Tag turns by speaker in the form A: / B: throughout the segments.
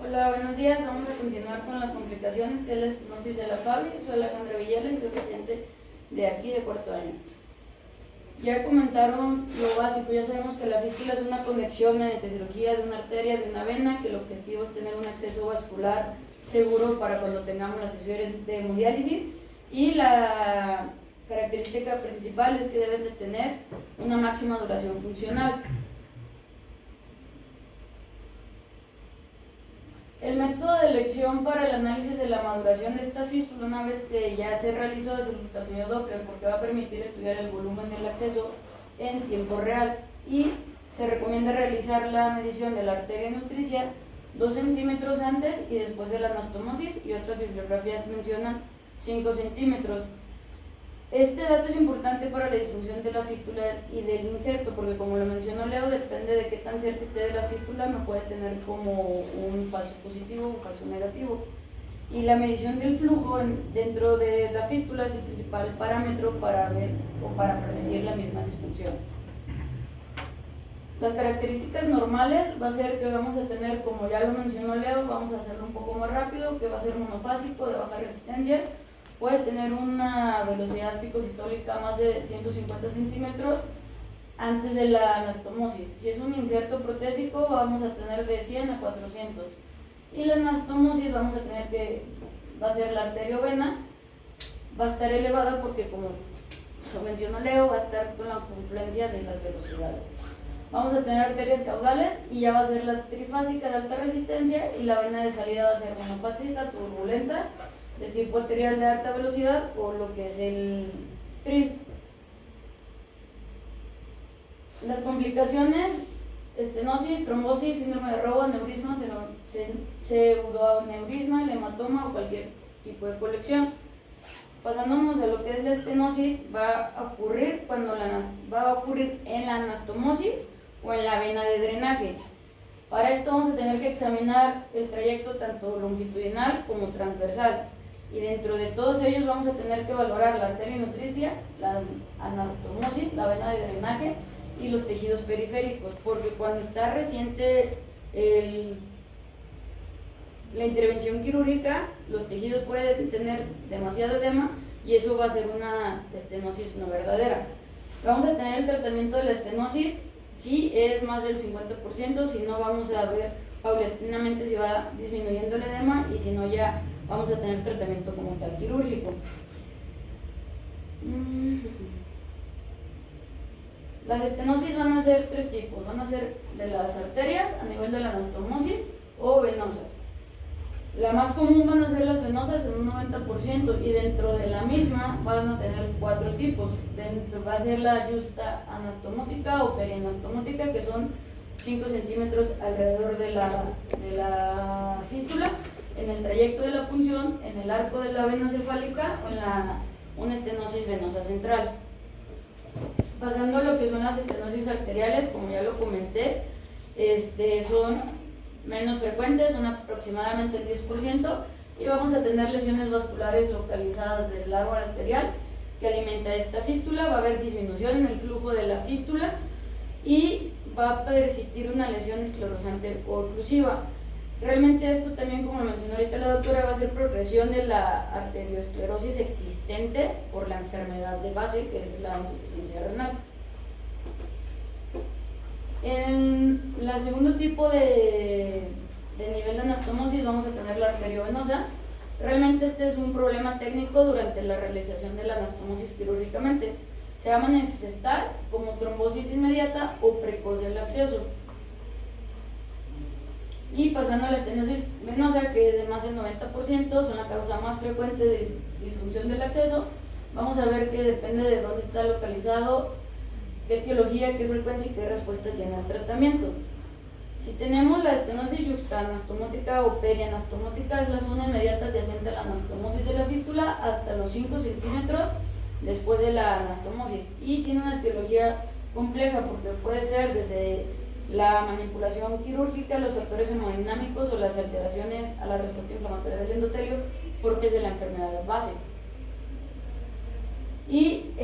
A: Hola, buenos días. Vamos a continuar con las complicaciones de la estenosis de la FABI. Soy Alejandra Villela y soy paciente de aquí de cuarto año. Ya comentaron lo básico, ya sabemos que la fístula es una conexión mediante cirugía de una arteria, de una vena, que el objetivo es tener un acceso vascular seguro para cuando tengamos las sesiones de hemodiálisis, y la característica principal es que deben de tener una máxima duración funcional. El método de elección para el análisis de la maduración de esta fístula, una vez que ya se realizó, es el ultrasonido Doppler, porque va a permitir estudiar el volumen del acceso en tiempo real, y se recomienda realizar la medición de la arteria nutricia 2 centímetros antes y después de la anastomosis, y otras bibliografías mencionan 5 centímetros. Este dato es importante para la disfunción de la fístula y del injerto, porque como lo mencionó Leo, depende de qué tan cerca esté de la fístula, me puede tener como un falso positivo o un falso negativo. Y la medición del flujo dentro de la fístula es el principal parámetro para ver o para predecir la misma disfunción. Las características normales va a ser que vamos a tener, como ya lo mencionó Leo, vamos a hacerlo un poco más rápido, que va a ser monofásico de baja resistencia. Puede tener una velocidad picosistólica más de 150 centímetros antes de la anastomosis. Si es un injerto protésico, vamos a tener de 100 a 400. Y la anastomosis vamos a tener que, va a ser la arteriovena, va a estar elevada porque, como lo mencionó Leo, va a estar con la confluencia de las velocidades. Vamos a tener arterias caudales y ya va a ser la trifásica de alta resistencia, y la vena de salida va a ser monofásica, turbulenta, de tipo arterial de alta velocidad, o lo que es el TRIL. Las complicaciones: estenosis, trombosis, síndrome de Rowe, aneurisma, pseudoaneurisma, el hematoma o cualquier tipo de colección. Pasándonos a lo que es la estenosis, va a ocurrir en la anastomosis o en la vena de drenaje. Para esto vamos a tener que examinar el trayecto tanto longitudinal como transversal, y dentro de todos ellos vamos a tener que valorar la arteria nutricia, la anastomosis, la vena de drenaje y los tejidos periféricos, porque cuando está reciente la intervención quirúrgica, los tejidos pueden tener demasiado edema y eso va a ser una estenosis no verdadera. Vamos a tener el tratamiento de la estenosis si es más del 50%, si no vamos a ver paulatinamente si va disminuyendo el edema, y si no ya vamos a tener tratamiento como tal quirúrgico. Las estenosis van a ser 3 tipos, van a ser de las arterias a nivel de la anastomosis o venosas. La más común van a ser las venosas en un 90%, y dentro de la misma van a tener 4 tipos. Va a ser la justa anastomótica o perianastomótica, que son 5 centímetros alrededor de la fístula, en el trayecto de la punción, en el arco de la vena cefálica o en una estenosis venosa central. Pasando a lo que son las estenosis arteriales, como ya lo comenté, son menos frecuentes, son aproximadamente el 10%, y vamos a tener lesiones vasculares localizadas del árbol arterial que alimenta esta fístula. Va a haber disminución en el flujo de la fístula y va a persistir una lesión esclerosante o oclusiva. Realmente esto también, como lo mencionó ahorita la doctora, va a ser progresión de la arteriosclerosis existente por la enfermedad de base, que es la insuficiencia renal. En el segundo tipo de nivel de anastomosis vamos a tener la arteriovenosa. Realmente este es un problema técnico durante la realización de la anastomosis quirúrgicamente. Se va a manifestar como trombosis inmediata o precoz del acceso. Y pasando a la estenosis venosa, que es de más del 90%, son la causa más frecuente de disfunción del acceso. Vamos a ver que depende de dónde está localizado, qué etiología, qué frecuencia y qué respuesta tiene al tratamiento. Si tenemos la estenosis yuxtaanastomótica o perianastomótica, es la zona inmediata adyacente a la anastomosis de la fístula hasta los 5 centímetros después de la anastomosis, y tiene una etiología compleja porque puede ser desde la manipulación quirúrgica, los factores hemodinámicos o las alteraciones a la respuesta inflamatoria del endotelio propias de la enfermedad base. Y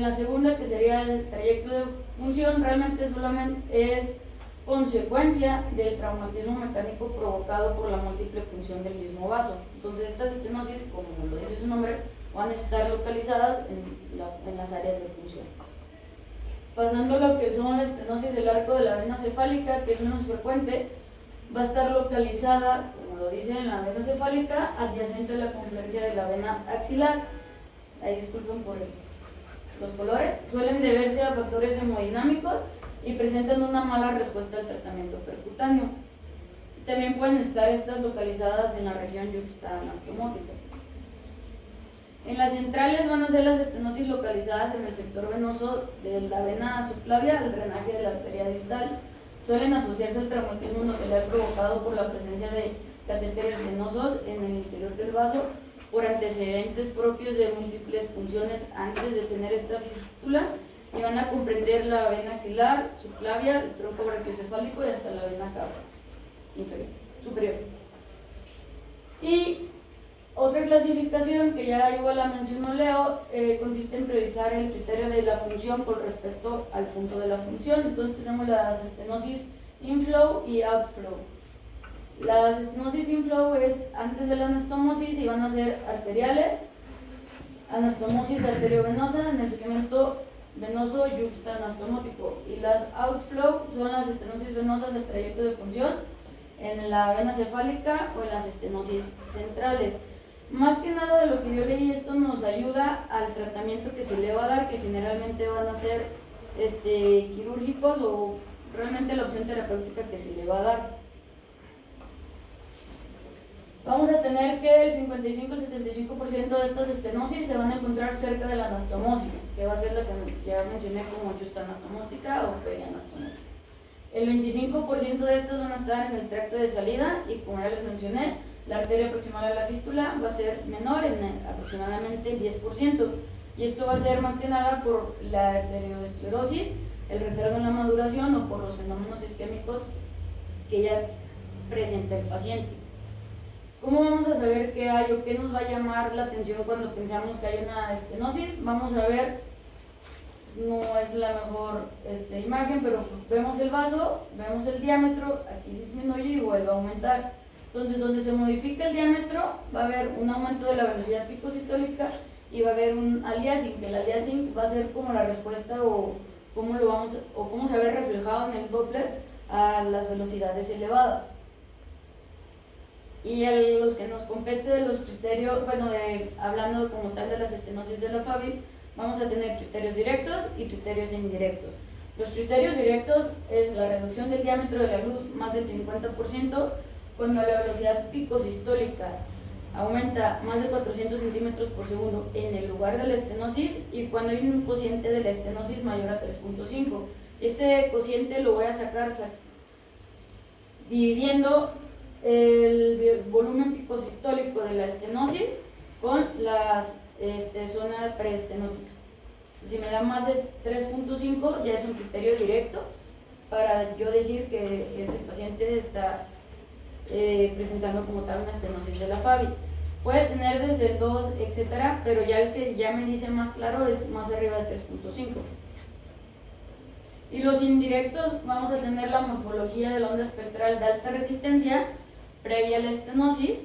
A: la segunda, que sería el trayecto de función, realmente solamente es consecuencia del traumatismo mecánico provocado por la múltiple punción del mismo vaso. Entonces estas estenosis, como lo dice su nombre, van a estar localizadas en las áreas de punción. Pasando a lo que son las estenosis del arco de la vena cefálica, que es menos frecuente, va a estar localizada, como lo dice, en la vena cefálica, adyacente a la confluencia de la vena axilar. Ahí disculpen por los colores. Suelen deberse a factores hemodinámicos y presentan una mala respuesta al tratamiento percutáneo. También pueden estar estas localizadas en la región yuxtaanastomótica. En las centrales van a ser las estenosis localizadas en el sector venoso de la vena subclavia, el drenaje de la arteria distal. Suelen asociarse al traumatismo nodular provocado por la presencia de catéteres venosos en el interior del vaso por antecedentes propios de múltiples punciones antes de tener esta fístula, y van a comprender la vena axilar, subclavia, el tronco brachiocefálico y hasta la vena cava superior. Y otra clasificación que ya igual la mencionó Leo, consiste en priorizar el criterio de la función con respecto al punto de la función. Entonces tenemos las estenosis inflow y outflow. Las estenosis inflow es antes de la anastomosis y van a ser arteriales, anastomosis arteriovenosa en el segmento venoso yuxtaanastomótico, y las outflow son las estenosis venosas del trayecto de función en la vena cefálica o en las estenosis centrales. Más que nada de lo que yo leí, esto nos ayuda al tratamiento que se le va a dar, que generalmente van a ser quirúrgicos, o realmente la opción terapéutica que se le va a dar. Vamos a tener que el 55 al 75% de estas estenosis se van a encontrar cerca de la anastomosis, que va a ser la que ya mencioné como yuxtaanastomótica o perianastomótica. El 25% de estas van a estar en el tracto de salida, y como ya les mencioné, la arteria proximal a la fístula va a ser menor en aproximadamente el 10%, y esto va a ser más que nada por la arteriosclerosis, el retardo en la maduración o por los fenómenos isquémicos que ya presenta el paciente. ¿Cómo vamos a saber qué hay o qué nos va a llamar la atención cuando pensamos que hay una estenosis? Vamos a ver, no es la mejor imagen, pero vemos el vaso, vemos el diámetro, aquí disminuye y vuelve a aumentar. Entonces, donde se modifica el diámetro, va a haber un aumento de la velocidad pico sistólica y va a haber un aliasing, que el aliasing va a ser como la respuesta o cómo se ve reflejado en el Doppler a las velocidades elevadas. Y los que nos compete de los criterios, hablando como tal de las estenosis de la FABI, vamos a tener criterios directos y criterios indirectos. Los criterios directos es la reducción del diámetro de la luz más del 50%, cuando la velocidad pico sistólica aumenta más de 400 centímetros por segundo en el lugar de la estenosis, y cuando hay un cociente de la estenosis mayor a 3.5. Este cociente lo voy a sacar dividiendo el volumen picosistólico de la estenosis con la zona preestenótica. Si me da más de 3.5, ya es un criterio directo para yo decir que ese paciente está presentando como tal una estenosis de la FABI. Puede tener desde el 2, etcétera, pero ya el que ya me dice más claro es más arriba de 3.5. Y los indirectos, vamos a tener la morfología de la onda espectral de alta resistencia previa a la estenosis,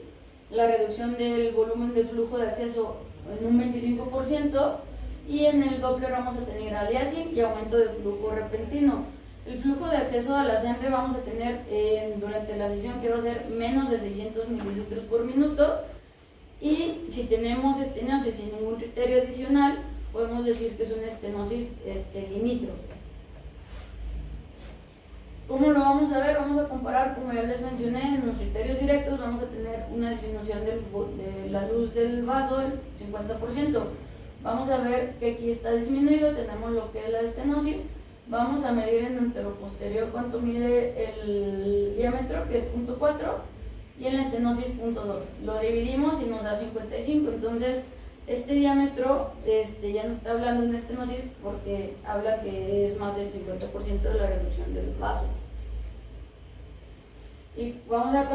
A: la reducción del volumen de flujo de acceso en un 25%, y en el Doppler vamos a tener aliasing y aumento de flujo repentino. El flujo de acceso a la sangre vamos a tener durante la sesión que va a ser menos de 600 mililitros por minuto, y si tenemos estenosis sin ningún criterio adicional, podemos decir que es una estenosis limítrofe. ¿Cómo lo vamos a ver? Vamos a comparar, como ya les mencioné, en los criterios directos vamos a tener una disminución de la luz del vaso del 50%. Vamos a ver que aquí está disminuido, tenemos lo que es la estenosis. Vamos a medir en anteroposterior cuánto mide el diámetro, que es 0.4, y en la estenosis 0.2. Lo dividimos y nos da 55. Entonces, este diámetro ya nos está hablando de una estenosis porque habla que es más del 50% de la reducción del vaso. Y vamos a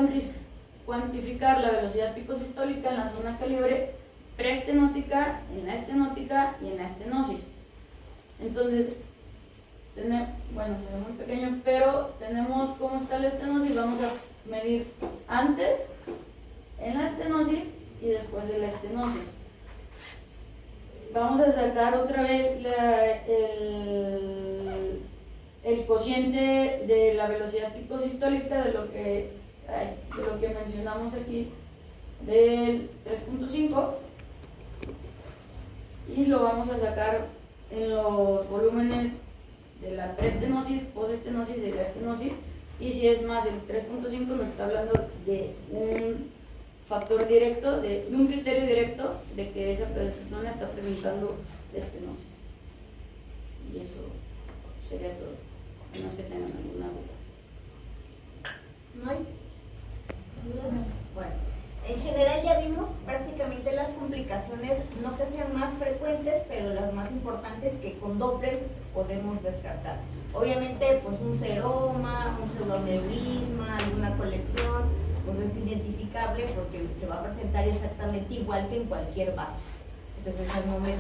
A: cuantificar la velocidad picosistólica en la zona calibre preestenótica, en la estenótica y en la estenosis. Entonces, bueno, se ve muy pequeño, pero tenemos cómo está la estenosis, vamos a medir antes, en la estenosis y después de la estenosis. Vamos a sacar otra vez el cociente de la velocidad picosistólica de lo que mencionamos aquí, del 3.5, y lo vamos a sacar en los volúmenes de la preestenosis, postestenosis, de la estenosis, y si es más el 3.5 nos está hablando de un factor directo, de un criterio directo de que esa persona está presentando estenosis. Y eso sería todo, a menos que tengan alguna duda.
B: ¿No hay dudas? Bueno, en general ya vimos prácticamente las complicaciones, no que sean más frecuentes, pero las más importantes que con Doppler podemos descartar. Obviamente, pues un seroma, un pseudoneurisma, alguna colección, pues es identificable porque se va a presentar exactamente igual que en cualquier vaso. Entonces, esas no me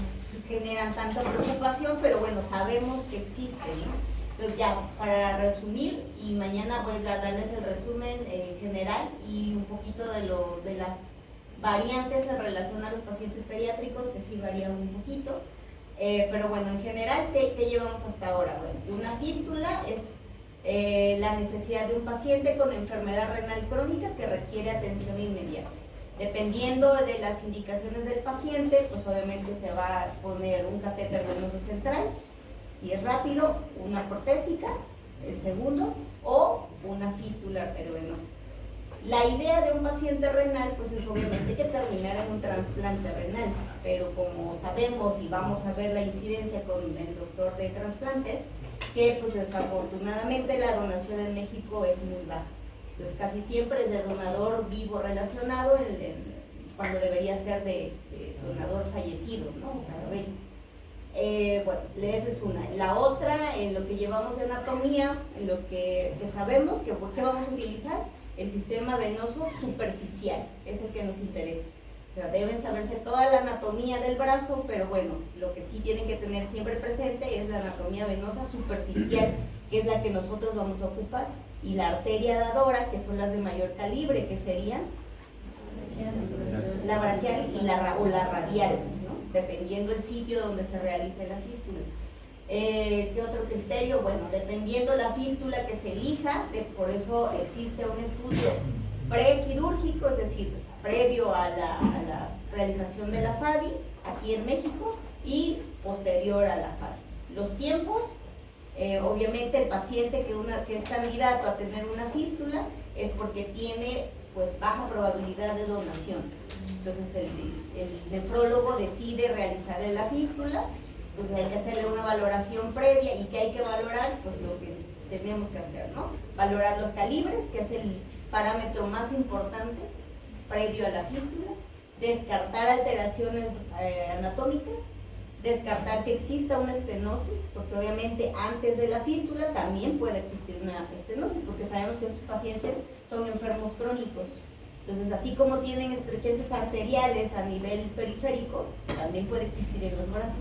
B: generan tanta preocupación, pero bueno, sabemos que existen, ¿no? Entonces ya, para resumir, y mañana voy a darles el resumen general y un poquito de las variantes en relación a los pacientes pediátricos, que sí varían un poquito. Pero bueno, en general, ¿qué llevamos hasta ahora? Bueno, una fístula es la necesidad de un paciente con enfermedad renal crónica que requiere atención inmediata. Dependiendo de las indicaciones del paciente, pues obviamente se va a poner un catéter venoso central, si es rápido, una protésica, el segundo, o una fístula arteriovenosa. La idea de un paciente renal, pues es obviamente que terminara en un trasplante renal, pero como sabemos y vamos a ver la incidencia con el doctor de trasplantes, que pues desafortunadamente la donación en México es muy baja. Pues casi siempre es de donador vivo relacionado, cuando debería ser de donador fallecido, ¿no? Bueno, esa es una. La otra, en lo que llevamos de anatomía, en lo que sabemos, que ¿por qué vamos a utilizar? El sistema venoso superficial, es el que nos interesa. O sea, deben saberse toda la anatomía del brazo, pero bueno, lo que sí tienen que tener siempre presente es la anatomía venosa superficial, que es la que nosotros vamos a ocupar, y la arteria dadora, que son las de mayor calibre, que serían la braquial y la radial, ¿no? Dependiendo del sitio donde se realice la fístula. ¿Qué otro criterio? Bueno, dependiendo la fístula que se elija, por eso existe un estudio prequirúrgico, es decir, previo a la realización de la FABI aquí en México y posterior a la FABI. Los tiempos, obviamente el paciente que es candidato a tener una fístula es porque tiene pues baja probabilidad de donación. Entonces el nefrólogo decide realizar la fístula, pues hay que hacerle una valoración previa. ¿Y qué hay que valorar? Pues lo que tenemos que hacer, ¿no? Valorar los calibres, que es el parámetro más importante previo a la fístula, descartar alteraciones anatómicas, descartar que exista una estenosis, porque obviamente antes de la fístula también puede existir una estenosis, porque sabemos que esos pacientes son enfermos crónicos. Entonces, así como tienen estrecheces arteriales a nivel periférico, también puede existir en los brazos.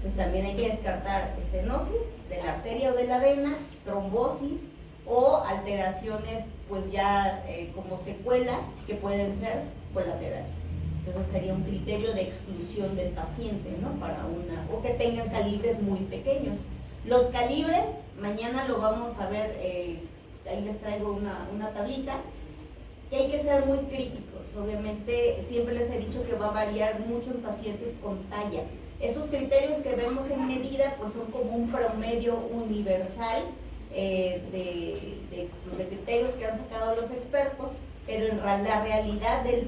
B: Pues también hay que descartar estenosis de la arteria o de la vena, trombosis o alteraciones pues ya como secuela que pueden ser colaterales. Entonces sería un criterio de exclusión del paciente, ¿no? O que tengan calibres muy pequeños. Los calibres, mañana lo vamos a ver, ahí les traigo una tablita, que hay que ser muy críticos. Obviamente siempre les he dicho que va a variar mucho en pacientes con talla. Esos criterios que vemos en medida pues son como un promedio universal de criterios que han sacado los expertos, pero en la realidad de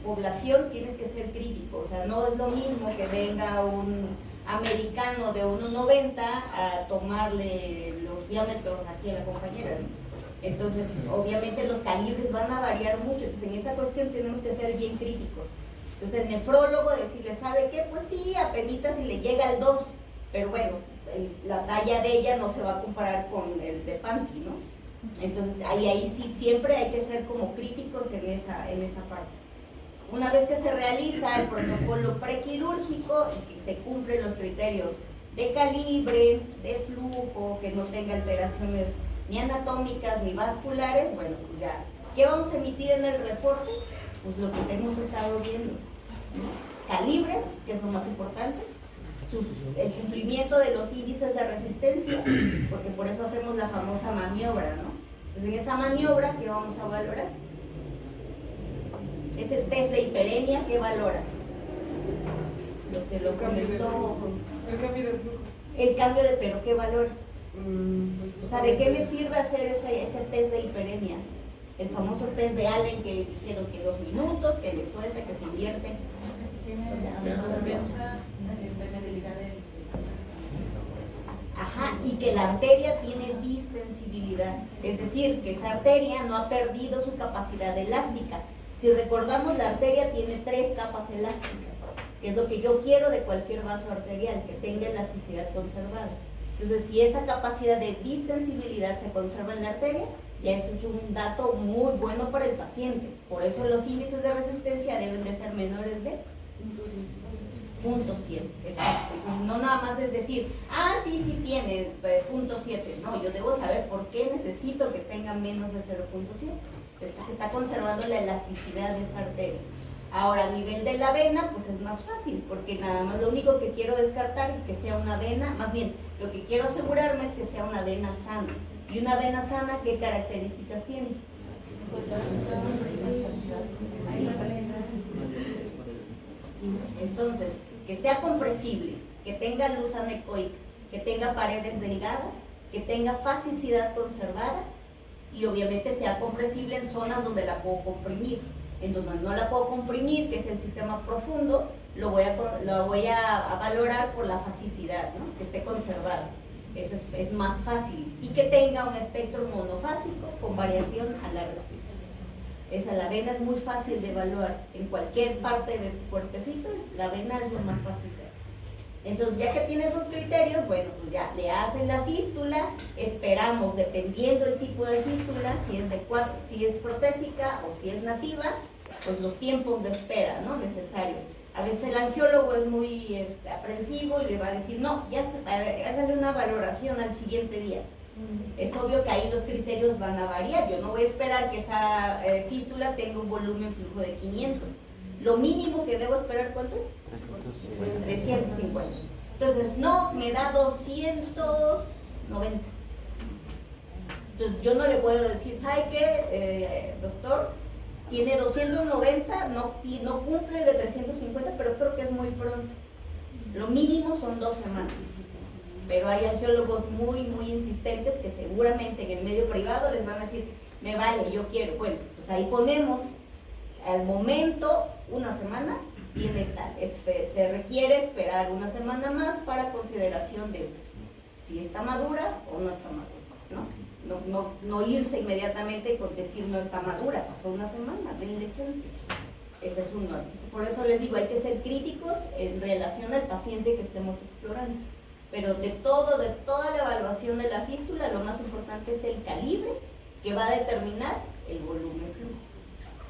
B: población tienes que ser crítico. O sea, no es lo mismo que venga un americano de 1,90 a tomarle los diámetros aquí a la compañera, ¿no? Entonces, obviamente los calibres van a variar mucho. Entonces, en esa cuestión tenemos que ser bien críticos. Entonces, el nefrólogo decirle, ¿sabe qué? Pues sí, apenitas si le llega al 2, pero bueno, la talla de ella no se va a comparar con el de Panty, ¿no? Entonces, ahí sí, siempre hay que ser como críticos en esa parte. Una vez que se realiza el protocolo prequirúrgico y que se cumplen los criterios de calibre, de flujo, que no tenga alteraciones ni anatómicas ni vasculares, bueno, pues ya, ¿qué vamos a emitir en el reporte? Pues lo que hemos estado viendo, ¿no? Calibres, que es lo más importante, el cumplimiento de los índices de resistencia, porque por eso hacemos la famosa maniobra, ¿no? Entonces, en esa maniobra, ¿qué vamos a valorar? Ese test de hiperemia, ¿qué valora? Lo que lo comentó.
C: El cambio de flujo.
B: El cambio de, pero ¿qué valora? O sea, ¿de qué me sirve hacer ese test de hiperemia? El famoso test de Allen que dijeron que 2 minutos, que le suelta, que se invierte. Ajá, y que la arteria tiene distensibilidad, es decir, que esa arteria no ha perdido su capacidad elástica. Si recordamos, la arteria tiene 3 capas elásticas, que es lo que yo quiero de cualquier vaso arterial, que tenga elasticidad conservada. Entonces, si esa capacidad de distensibilidad se conserva en la arteria, ya eso es un dato muy bueno para el paciente. Por eso los índices de resistencia deben de ser menores de 0.7, exacto. No nada más es decir, sí tiene 0.7. No, yo debo saber por qué necesito que tenga menos de 0.7. Es porque está conservando la elasticidad de esa arteria. Ahora, a nivel de la vena, pues es más fácil, porque nada más lo único que quiero descartar es que sea una vena, más bien, lo que quiero asegurarme es que sea una vena sana. ¿Y una vena sana qué características tiene? Entonces, que sea compresible, que tenga luz anecoica, que tenga paredes delgadas, que tenga fascicidad conservada y obviamente sea compresible en zonas donde la puedo comprimir. En donde no la puedo comprimir, que es el sistema profundo, lo voy a valorar por la fascicidad, ¿no? Que esté conservada. Es más fácil. Y que tenga un espectro monofásico con variación a la respiración. La vena es muy fácil de evaluar. En cualquier parte del cuerpecito, la vena es lo más fácil de ver. Entonces, ya que tiene esos criterios, bueno, pues ya le hacen la fístula, esperamos, dependiendo del tipo de fístula, si es protésica o si es nativa, pues los tiempos de espera, ¿no? Necesarios. A veces el angiólogo es muy aprensivo y le va a decir, no, háganle una valoración al siguiente día. Es obvio que ahí los criterios van a variar. Yo no voy a esperar que esa fístula tenga un volumen flujo de 500. Lo mínimo que debo esperar, ¿cuánto es? 350. Entonces, no, me da 290. Entonces, yo no le puedo decir, ¿sabe qué, doctor? Tiene 290, no cumple de 350, pero creo que es muy pronto. Lo mínimo son 2 semanas. Pero hay angiólogos muy, muy insistentes que seguramente en el medio privado les van a decir, me vale, yo quiero. Bueno, pues ahí ponemos al momento 1 semana, tiene tal. Se requiere esperar 1 semana más para consideración de si está madura o no está madura, ¿no? No irse inmediatamente con decir no está madura, pasó 1 semana, denle chance. Ese es uno. Por eso les digo, hay que ser críticos en relación al paciente que estemos explorando. Pero de toda la evaluación de la fístula, lo más importante es el calibre que va a determinar el volumen flujo.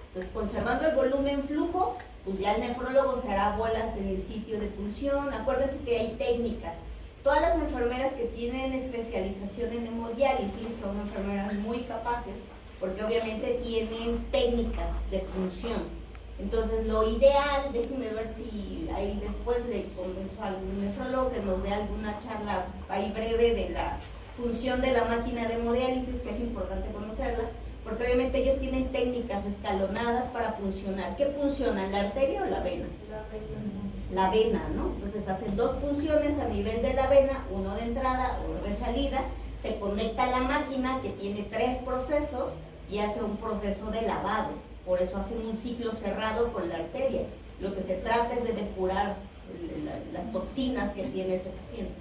B: Entonces, conservando el volumen flujo, pues ya el nefrólogo se hará bolas en el sitio de punción. Acuérdense que hay técnicas. Todas las enfermeras que tienen especialización en hemodiálisis son enfermeras muy capaces, porque obviamente tienen técnicas de punción. Entonces, lo ideal, déjenme ver si ahí después le convenzo a algún nefrólogo que nos dé alguna charla ahí breve de la función de la máquina de hemodiálisis, que es importante conocerla, porque obviamente ellos tienen técnicas escalonadas para puncionar. ¿Qué puncionan, la arteria o la vena? La vena, ¿no? Entonces hacen 2 punciones a nivel de la vena, uno de entrada, uno de salida, se conecta a la máquina que tiene 3 procesos y hace un proceso de lavado. Por eso hacen un ciclo cerrado con la arteria. Lo que se trata es de depurar las toxinas que tiene ese paciente.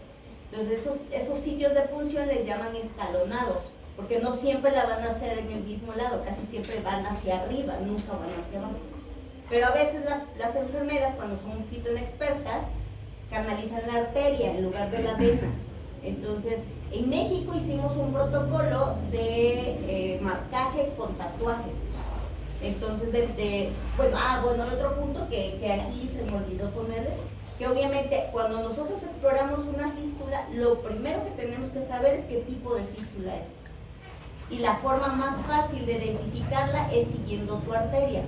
B: Entonces esos sitios de punción les llaman escalonados, porque no siempre la van a hacer en el mismo lado, casi siempre van hacia arriba, nunca van hacia abajo. Pero a veces las enfermeras, cuando son un poquito inexpertas, canalizan la arteria en lugar de la vena. Entonces, en México hicimos un protocolo de marcaje con tatuaje. Entonces, bueno, otro punto que aquí se me olvidó ponerles, que obviamente cuando nosotros exploramos una fístula, lo primero que tenemos que saber es qué tipo de fístula es. Y la forma más fácil de identificarla es siguiendo tu arteria.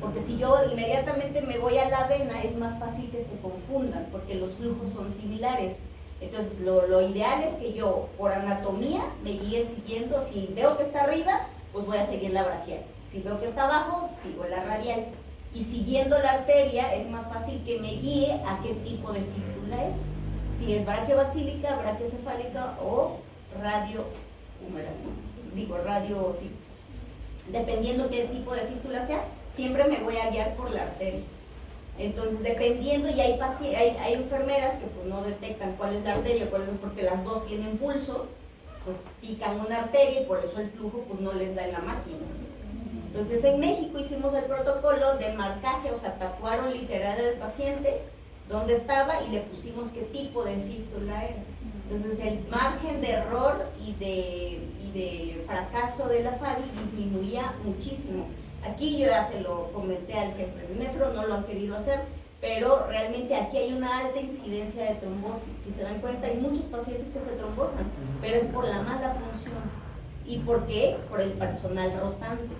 B: Porque si yo inmediatamente me voy a la vena, es más fácil que se confundan, porque los flujos son similares. Entonces, lo ideal es que yo, por anatomía, me guíe siguiendo. Si veo que está arriba, pues voy a seguir la braquial. Si veo que está abajo, sigo la radial. Y siguiendo la arteria, es más fácil que me guíe a qué tipo de fístula es. Si es braquiobasílica, braquiocefálica o radio, sí. Dependiendo qué tipo de fístula sea, siempre me voy a guiar por la arteria. Entonces, dependiendo, y hay enfermeras que pues no detectan cuál es la arteria, porque las dos tienen pulso, pues pican una arteria y por eso el flujo pues no les da en la máquina. Entonces, en México hicimos el protocolo de marcaje, o sea, tatuaron literal al paciente dónde estaba y le pusimos qué tipo de fístula era. Entonces, el margen de error y de fracaso de la FABI disminuía muchísimo. Aquí yo ya se lo comenté al jefe de nefro, no lo han querido hacer, pero realmente aquí hay una alta incidencia de trombosis. Si se dan cuenta, hay muchos pacientes que se trombosan, pero es por la mala función. ¿Y por qué? Por el personal rotante.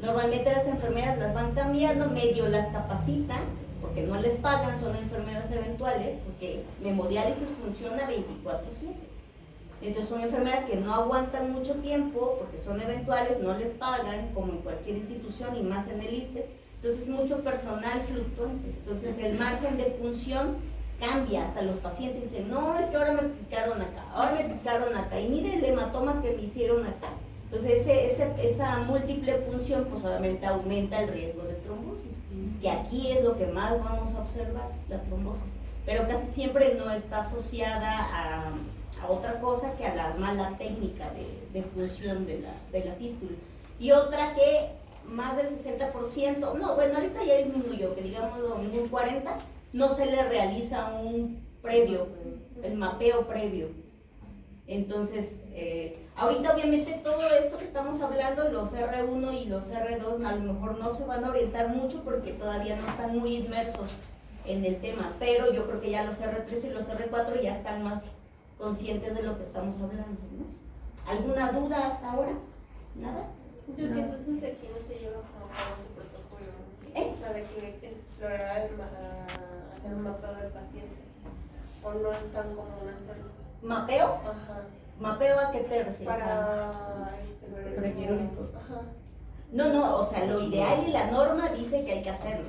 B: Normalmente las enfermeras las van cambiando, medio las capacitan, porque no les pagan, son enfermeras eventuales, porque hemodiálisis funciona 24/7. Entonces son enfermeras que no aguantan mucho tiempo porque son eventuales, no les pagan como en cualquier institución y más en el ISSSTE. Entonces mucho personal fluctuante. Entonces el margen de punción cambia, hasta los pacientes dicen, no, es que ahora me picaron acá, ahora me picaron acá y mire el hematoma que me hicieron acá. Entonces esa múltiple punción pues obviamente aumenta el riesgo de trombosis, que aquí es lo que más vamos a observar, la trombosis, pero casi siempre no está asociada a otra cosa que a la mala técnica de función de la fístula. Y otra que más del 60%, no, bueno, ahorita ya disminuyó, que digamos un 40%, no se le realiza un previo, el mapeo previo. Entonces, ahorita obviamente todo esto que estamos hablando, los R1 y los R2 a lo mejor no se van a orientar mucho porque todavía no están muy inmersos en el tema, pero yo creo que ya los R3 y los R4 ya están más conscientes de lo que estamos hablando, ¿no? ¿Alguna duda hasta ahora? ¿Nada?
C: Yo creo que entonces aquí no se lleva como a cabo su protocolo, ¿no? O sea, de que explorar hacer un mapeo del paciente, o no es tan común hacerlo.
B: ¿Mapeo?
C: Ajá.
B: ¿Mapeo a qué te refieres?
C: Para
A: prequirúrgico.
C: Ajá.
B: No, o sea, lo ideal y la norma dice que hay que hacerlo.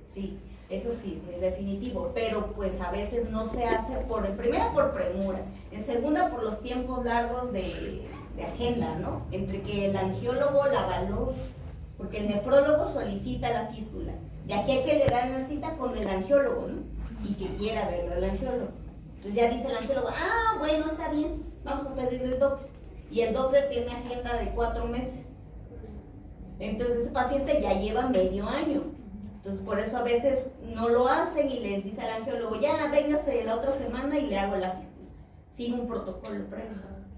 B: Sí, eso sí, es definitivo, pero pues a veces no se hace en primera por premura, en segunda por los tiempos largos de agenda, ¿no? Entre que el angiólogo la valora, porque el nefrólogo solicita la fístula, y aquí hay que le dan la cita con el angiólogo, ¿no? Y que quiera verlo el angiólogo. Entonces ya dice el angiólogo, bueno, está bien, vamos a pedirle el Doppler. Y el Doppler tiene agenda de 4 meses. Entonces ese paciente ya lleva medio año. Entonces por eso a veces no lo hacen y les dice al angiólogo, ya véngase la otra semana y le hago la fístula. Sigue un protocolo previo.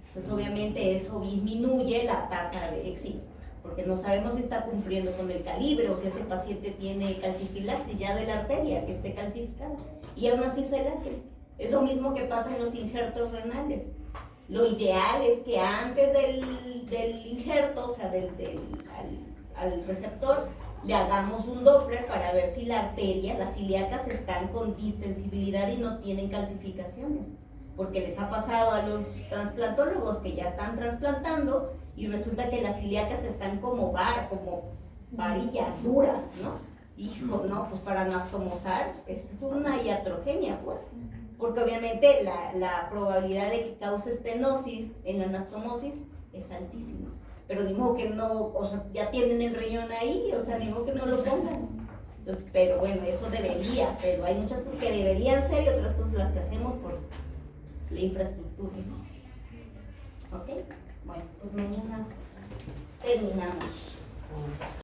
B: Entonces obviamente eso disminuye la tasa de éxito, porque no sabemos si está cumpliendo con el calibre o si ese paciente tiene calcifilaxis ya de la arteria que esté calcificada. Y aún así se le hace. Es lo mismo que pasa en los injertos renales. Lo ideal es que antes del injerto, o sea, al receptor, le hagamos un Doppler para ver si la arteria, las ilíacas están con distensibilidad y no tienen calcificaciones. Porque les ha pasado a los trasplantólogos que ya están trasplantando y resulta que las ilíacas están como varillas duras, ¿no? Hijo, no, pues para anastomosar es una iatrogenia, pues. Porque obviamente la probabilidad de que cause estenosis en la anastomosis es altísima. Pero ni modo que no, o sea, ya tienen el riñón ahí, o sea, ni modo que no lo pongan. Entonces, pero bueno, eso debería, pero hay muchas cosas que deberían ser y otras cosas las que hacemos por la infraestructura, ¿no? ¿Ok? Bueno, pues mañana terminamos.